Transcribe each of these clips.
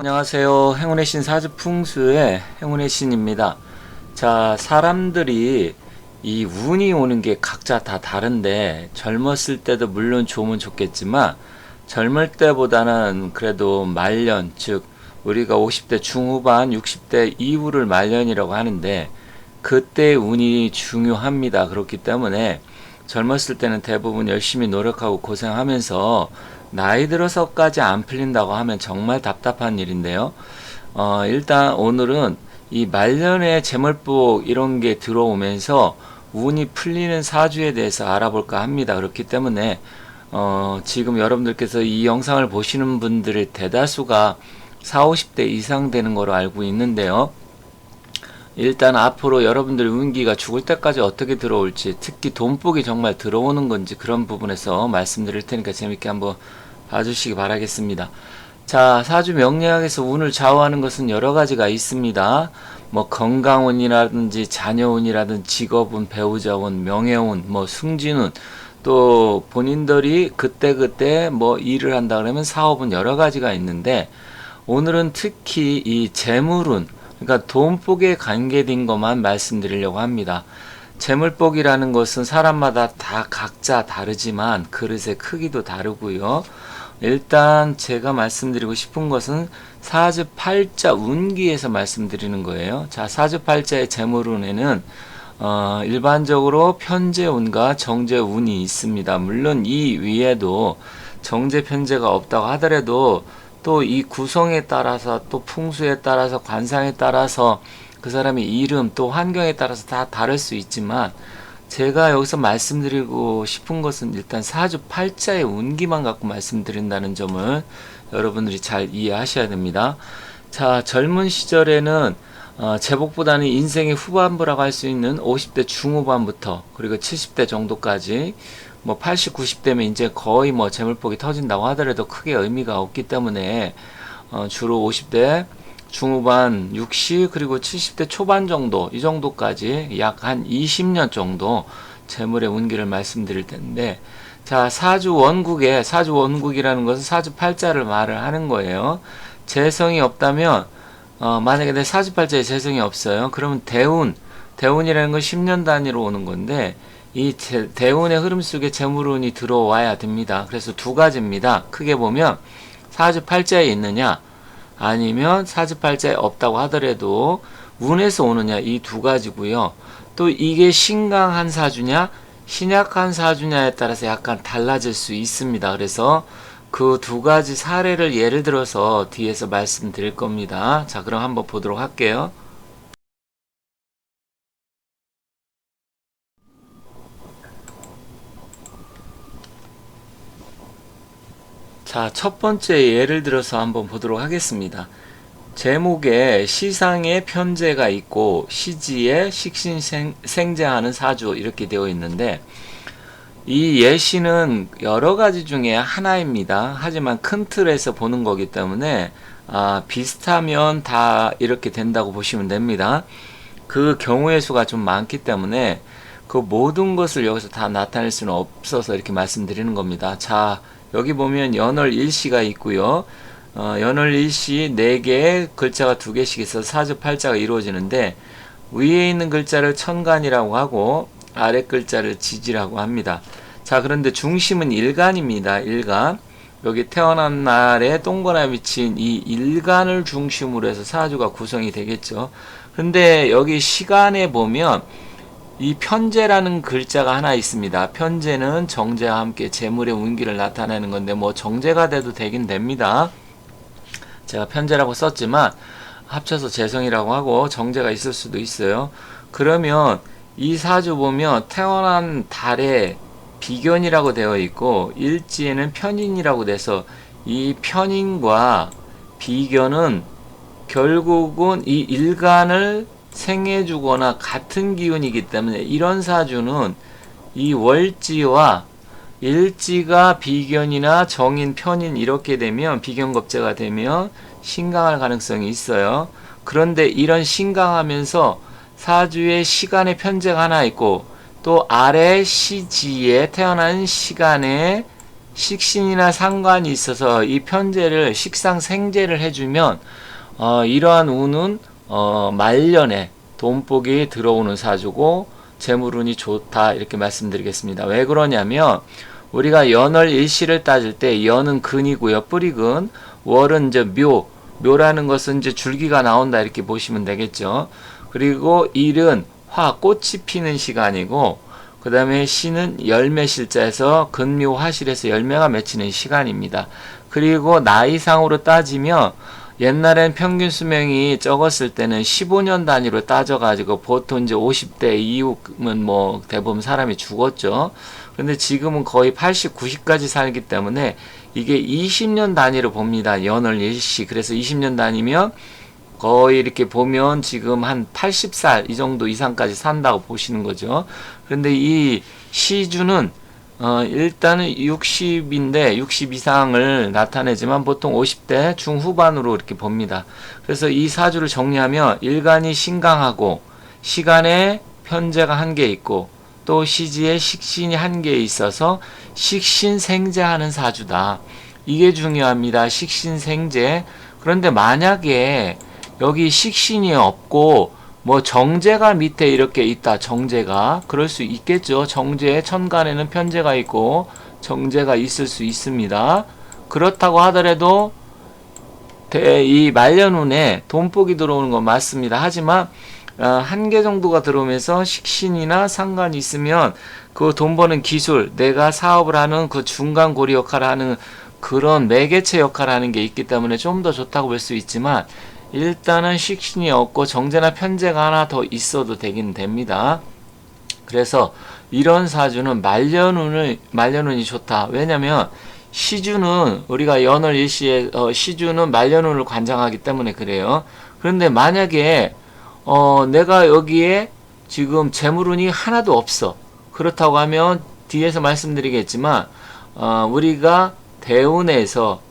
안녕하세요. 행운의 신 사주풍수의 행운의 신입니다. 자, 사람들이 이 운이 오는 게 각자 다 다른데 젊었을 때도 물론 좋으면 좋겠지만 젊을 때보다는 그래도 말년, 즉 우리가 50대 중후반, 60대 이후를 말년이라고 하는데 그때의 운이 중요합니다. 그렇기 때문에 젊었을 때는 대부분 열심히 노력하고 고생하면서 나이 들어서까지 안 풀린다고 하면 정말 답답한 일인데요. 일단 오늘은 이 말년에 재물복 이런 게 들어오면서 운이 풀리는 사주에 대해서 알아볼까 합니다. 그렇기 때문에 지금 여러분들께서 이 영상을 보시는 분들의 대다수가 40, 50대 이상 되는 거로 알고 있는데요. 일단 앞으로 여러분들 운기가 죽을 때까지 어떻게 들어올지, 특히 돈복이 정말 들어오는 건지 그런 부분에서 말씀드릴 테니까 재밌게 한번 봐주시기 바라겠습니다. 자, 사주 명리학에서 운을 좌우하는 것은 여러 가지가 있습니다. 뭐 건강운이라든지 자녀운이라든지 직업운, 배우자운, 명예운, 뭐 승진운, 또 본인들이 그때그때 뭐 일을 한다 그러면 사업은 여러 가지가 있는데 오늘은 특히 이 재물운, 그러니까 돈복에 관계된 것만 말씀드리려고 합니다. 재물복이라는 것은 사람마다 다 각자 다르지만 그릇의 크기도 다르고요. 일단 제가 말씀드리고 싶은 것은 사주팔자 운기에서 말씀드리는 거예요. 자, 사주팔자의 재물운에는 일반적으로 편재운과 정재운이 있습니다. 물론 이 위에도 정재 편재가 없다고 하더라도 또 이 구성에 따라서 또 풍수에 따라서 관상에 따라서 그 사람의 이름 또 환경에 따라서 다 다를 수 있지만 제가 여기서 말씀드리고 싶은 것은 일단 사주팔자의 운기만 갖고 말씀드린다는 점을 여러분들이 잘 이해하셔야 됩니다. 자, 젊은 시절에는 제복보다는 인생의 후반부라고 할 수 있는 50대 중후반부터 그리고 70대 정도까지 뭐 80, 90대면 이제 거의 뭐 재물복이 터진다고 하더라도 크게 의미가 없기 때문에 주로 50대 중후반, 60 그리고 70대 초반 정도 이 정도까지 약 한 20년 정도 재물의 운기를 말씀드릴 텐데 자, 사주 원국이라는 것은 사주팔자를 말을 하는 거예요. 재성이 없다면 만약에 내 사주팔자에 재성이 없어요. 그러면 대운이라는 건 10년 단위로 오는 건데 이 대운의 흐름 속에 재물운이 들어와야 됩니다. 그래서 두 가지입니다. 크게 보면 사주팔자에 있느냐 아니면 사주팔자에 없다고 하더라도 운에서 오느냐 이 두 가지고요. 또 이게 신강한 사주냐 신약한 사주냐에 따라서 약간 달라질 수 있습니다. 그래서 그 두 가지 사례를 예를 들어서 뒤에서 말씀드릴 겁니다. 자, 그럼 한번 보도록 할게요. 자, 첫 번째 예를 들어서 한번 보도록 하겠습니다. 제목에 시상에 편재가 있고 시지에 식신생재하는 사주 이렇게 되어 있는데 이 예시는 여러 가지 중에 하나입니다. 하지만 큰 틀에서 보는 거기 때문에 비슷하면 다 이렇게 된다고 보시면 됩니다. 그 경우의 수가 좀 많기 때문에 그 모든 것을 여기서 다 나타낼 수는 없어서 이렇게 말씀드리는 겁니다. 자, 여기 보면 연월 일시가 있고요. 연월 일시 4개의 글자가 2개씩 있어서 사주팔자가 이루어지는데 위에 있는 글자를 천간이라고 하고 아래 글자를 지지라고 합니다. 자, 그런데 중심은 일간입니다. 일간. 여기 태어난 날에 동거나 위치인 이 일간을 중심으로 해서 사주가 구성이 되겠죠. 근데 여기 시간에 보면 이 편재라는 글자가 하나 있습니다. 편재는 정재와 함께 재물의 운기를 나타내는 건데 뭐 정재가 돼도 되긴 됩니다. 제가 편재라고 썼지만 합쳐서 재성이라고 하고 정재가 있을 수도 있어요. 그러면 이 사주 보면 태어난 달에 비견이라고 되어 있고 일지에는 편인이라고 돼서 이 편인과 비견은 결국은 이 일간을 생해주거나 같은 기운이기 때문에 이런 사주는 이 월지와 일지가 비견이나 정인, 편인 이렇게 되면 비견겁재가 되면 신강할 가능성이 있어요. 그런데 이런 신강하면서 사주에 시간의 편제가 하나 있고 또 아래 시지에 태어난 시간에 식신이나 상관이 있어서 이 편제를 식상생제를 해주면 이러한 운은 말년에 돈복이 들어오는 사주고 재물운이 좋다 이렇게 말씀드리겠습니다. 왜 그러냐면 우리가 연월 일시를 따질 때 연은 근이고요. 뿌리근. 월은 이제 묘라는 것은 이제 줄기가 나온다 이렇게 보시면 되겠죠. 그리고 일은 화, 꽃이 피는 시간이고 그 다음에 시는 열매 실자에서 근묘 화실에서 열매가 맺히는 시간입니다. 그리고 나이상으로 따지면 옛날엔 평균 수명이 적었을 때는 15년 단위로 따져가지고 보통 이제 50대 이후면 뭐 대부분 사람이 죽었죠. 근데 지금은 거의 80, 90까지 살기 때문에 이게 20년 단위로 봅니다. 연월 일시. 그래서 20년 단위면 거의 이렇게 보면 지금 한 80살 이 정도 이상까지 산다고 보시는 거죠. 그런데 이 시주는 일단은 60인데 60 이상을 나타내지만 보통 50대 중후반으로 이렇게 봅니다. 그래서 이 사주를 정리하면 일간이 신강하고 시간에 편제가 한 개 있고 또 시지에 식신이 한 개 있어서 식신생제하는 사주다. 이게 중요합니다. 식신생제. 그런데 만약에 여기 식신이 없고 뭐 정제가 밑에 이렇게 있다. 정제가 그럴 수 있겠죠. 정제 천간에는 편제가 있고 정제가 있을 수 있습니다. 그렇다고 하더라도 이 말년운에 돈복이 들어오는 건 맞습니다. 하지만 한 개 정도가 들어오면서 식신이나 상관이 있으면 그 돈 버는 기술, 내가 사업을 하는 그 중간 고리 역할을 하는 그런 매개체 역할을 하는 게 있기 때문에 좀 더 좋다고 볼 수 있지만 일단은 식신이 없고 정제나 편제가 하나 더 있어도 되긴 됩니다. 그래서 이런 사주는 말년운이 좋다. 왜냐면 시주는 우리가 연월 일시에 시주는 말년운을 관장하기 때문에 그래요. 그런데 만약에 내가 여기에 지금 재물운이 하나도 없어. 그렇다고 하면 뒤에서 말씀드리겠지만 우리가 대운에서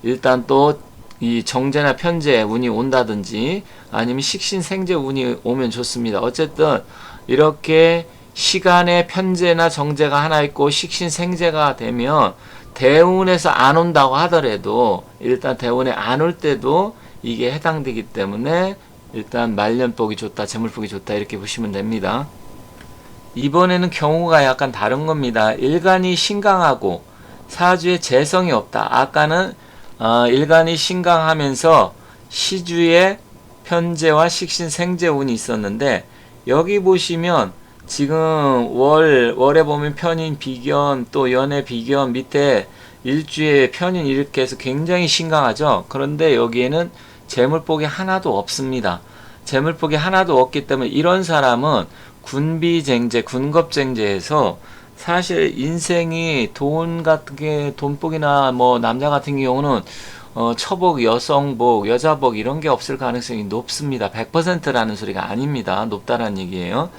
일단 또 이 정제나 편제 운이 온다든지 아니면 식신생제 운이 오면 좋습니다. 어쨌든 이렇게 시간에 편제나 정제가 하나 있고 식신생제가 되면 대운에서 안 온다고 하더라도 일단 대운에 안 올 때도 이게 해당되기 때문에 일단 말년복이 좋다, 재물복이 좋다 이렇게 보시면 됩니다. 이번에는 경우가 약간 다른 겁니다. 일간이 신강하고 사주에 재성이 없다. 아까는 일간이 신강하면서 시주에 편제와 식신생제 운이 있었는데 여기 보시면 지금 월에 보면 편인 비견 또 연의 비견 밑에 일주에 편인 이렇게 해서 굉장히 신강하죠. 그런데 여기에는 재물복이 하나도 없습니다. 재물복이 하나도 없기 때문에 이런 사람은 군비쟁제, 군겁쟁제에서 사실 인생이 돈 같은 게 돈복이나 뭐 남자 같은 경우는 처복, 여성복, 여자복 이런 게 없을 가능성이 높습니다. 100%라는 소리가 아닙니다. 높다라는 얘기예요.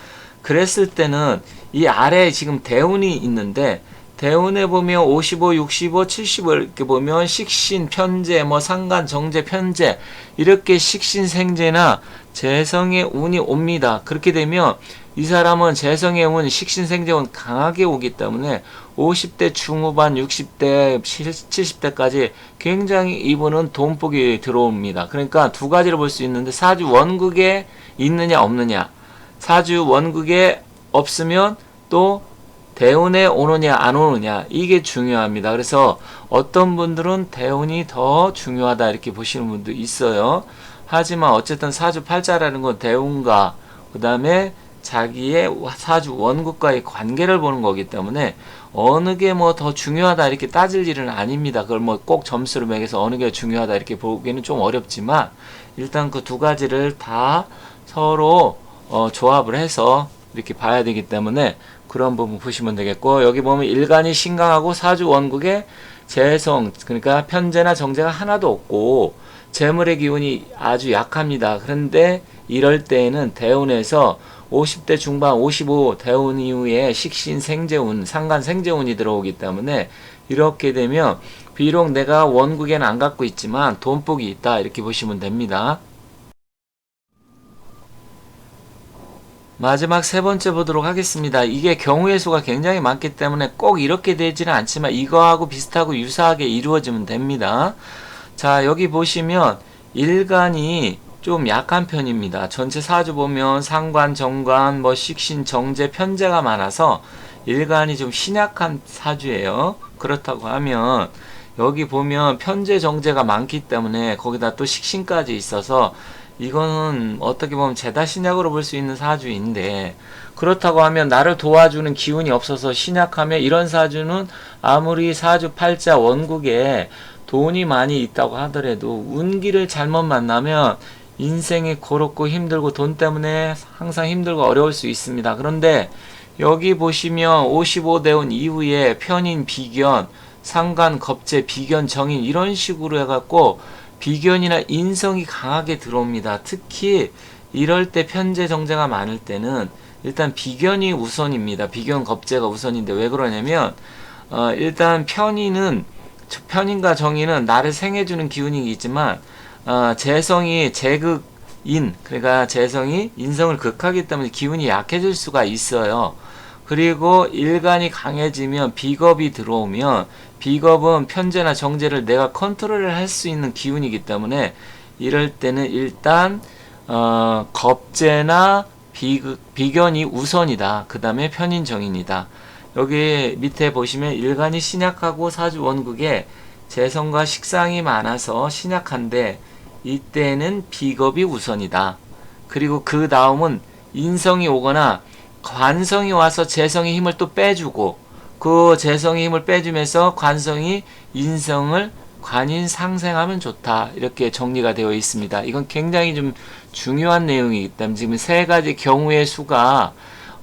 그랬을 때는 이 아래에 지금 대운이 있는데 대운에 보면 55, 65, 75 이렇게 보면 식신, 편제, 뭐 상간, 정제, 편제 이렇게 식신생제나 재성의 운이 옵니다. 그렇게 되면 이 사람은 재성의 운, 식신생제운 강하게 오기 때문에 50대 중후반, 60대, 70대까지 굉장히 이분은 돈복이 들어옵니다. 그러니까 두 가지를 볼 수 있는데 사주 원국에 있느냐 없느냐. 사주 원국에 없으면 또 대운에 오느냐 안 오느냐 이게 중요합니다. 그래서 어떤 분들은 대운이 더 중요하다 이렇게 보시는 분도 있어요. 하지만 어쨌든 사주 팔자라는 건 대운과 그 다음에 자기의 사주 원국과의 관계를 보는 거기 때문에 어느 게 뭐 더 중요하다 이렇게 따질 일은 아닙니다. 그걸 뭐 꼭 점수를 매겨서 어느 게 중요하다 이렇게 보기는 좀 어렵지만 일단 그 두 가지를 다 서로 조합을 해서 이렇게 봐야 되기 때문에 그런 부분 보시면 되겠고 여기 보면 일간이 신강하고 사주 원국에 재성 그러니까 편제나 정제가 하나도 없고 재물의 기운이 아주 약합니다. 그런데 이럴 때에는 대운에서 50대 중반 55 대운 이후에 식신생제운 상간생제운이 들어오기 때문에 이렇게 되면 비록 내가 원국에는 안 갖고 있지만 돈복이 있다 이렇게 보시면 됩니다. 마지막 세 번째 보도록 하겠습니다. 이게 경우의 수가 굉장히 많기 때문에 꼭 이렇게 되지는 않지만 이거하고 비슷하고 유사하게 이루어지면 됩니다. 자, 여기 보시면 일간이 좀 약한 편입니다. 전체 사주 보면 상관, 정관, 뭐 식신, 정제, 편제가 많아서 일간이 좀 신약한 사주예요. 그렇다고 하면 여기 보면 편제, 정제가 많기 때문에 거기다 또 식신까지 있어서 이거는 어떻게 보면 죄다 신약으로 볼 수 있는 사주인데, 그렇다고 하면 나를 도와주는 기운이 없어서 신약하면 이런 사주는 아무리 사주 팔자 원국에 돈이 많이 있다고 하더라도 운기를 잘못 만나면 인생이 고롭고 힘들고 돈 때문에 항상 힘들고 어려울 수 있습니다. 그런데 여기 보시면 55대운 이후에 편인, 비견, 상관, 겁재, 비견, 정인 이런 식으로 해갖고 비견이나 인성이 강하게 들어옵니다. 특히 이럴 때 편재, 정제가 많을 때는 일단 비견이 우선입니다. 비견, 겁재가 우선인데 왜 그러냐면 일단 편인과 정인은 나를 생해주는 기운이 있지만 재성이 재극인, 그러니까 재성이 인성을 극하기 때문에 기운이 약해질 수가 있어요. 그리고 일간이 강해지면 비겁이 들어오면 비겁은 편제나 정제를 내가 컨트롤을 할 수 있는 기운이기 때문에 이럴 때는 일단 겁제나 비견이 우선이다. 그 다음에 편인, 정인이다. 여기 밑에 보시면 일간이 신약하고 사주 원국에 재성과 식상이 많아서 신약한데 이때는 비겁이 우선이다. 그리고 그 다음은 인성이 오거나 관성이 와서 재성의 힘을 또 빼주고 그 재성의 힘을 빼주면서 관성이 인성을 관인 상생하면 좋다. 이렇게 정리가 되어 있습니다. 이건 굉장히 좀 중요한 내용이기 때문에 지금 세 가지 경우의 수가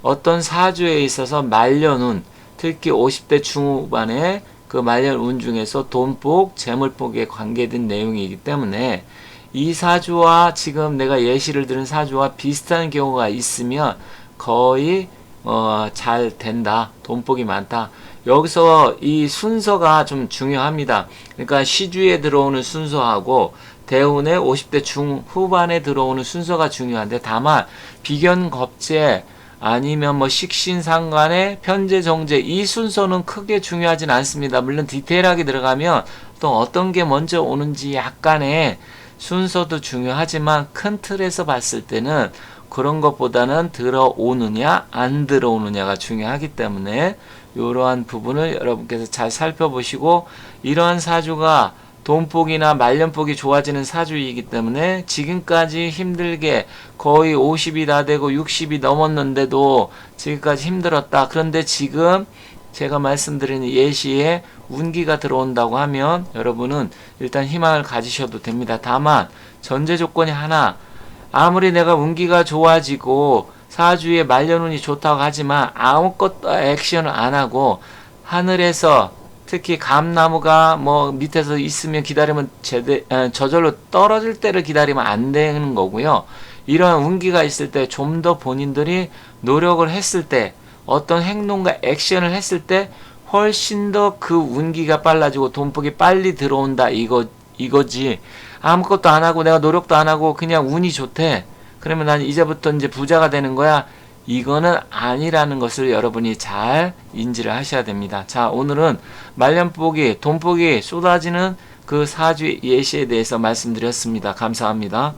어떤 사주에 있어서 말년운, 특히 50대 중후반에 그 말년운 중에서 돈복, 재물복에 관계된 내용이기 때문에 이 사주와 지금 내가 예시를 들은 사주와 비슷한 경우가 있으면 거의 잘 된다. 돈복이 많다. 여기서 이 순서가 좀 중요합니다. 그러니까 시주에 들어오는 순서하고 대운의 50대 중후반에 들어오는 순서가 중요한데, 다만 비견, 겁재 아니면 뭐 식신상관의 편재, 정제 이 순서는 크게 중요하진 않습니다. 물론 디테일하게 들어가면 또 어떤 게 먼저 오는지 약간의 순서도 중요하지만 큰 틀에서 봤을 때는 그런 것보다는 들어오느냐 안 들어오느냐가 중요하기 때문에 이러한 부분을 여러분께서 잘 살펴보시고, 이러한 사주가 돈복이나 말년복이 좋아지는 사주이기 때문에 지금까지 힘들게 거의 50이 다 되고 60이 넘었는데도 지금까지 힘들었다. 그런데 지금 제가 말씀드리는 예시에 운기가 들어온다고 하면 여러분은 일단 희망을 가지셔도 됩니다. 다만 전제 조건이 하나, 아무리 내가 운기가 좋아지고 사주에 말년운이 좋다고 하지만 아무것도 액션을 안 하고 하늘에서 특히 감나무가 뭐 밑에서 있으면 기다리면 저절로 떨어질 때를 기다리면 안 되는 거고요. 이러한 운기가 있을 때 좀 더 본인들이 노력을 했을 때, 어떤 행동과 액션을 했을 때 훨씬 더 그 운기가 빨라지고 돈복이 빨리 들어온다 이거지. 아무것도 안 하고 내가 노력도 안 하고 그냥 운이 좋대. 그러면 난 이제부터 이제 부자가 되는 거야. 이거는 아니라는 것을 여러분이 잘 인지를 하셔야 됩니다. 자, 오늘은 말년복이, 돈복이 쏟아지는 그 사주 예시에 대해서 말씀드렸습니다. 감사합니다.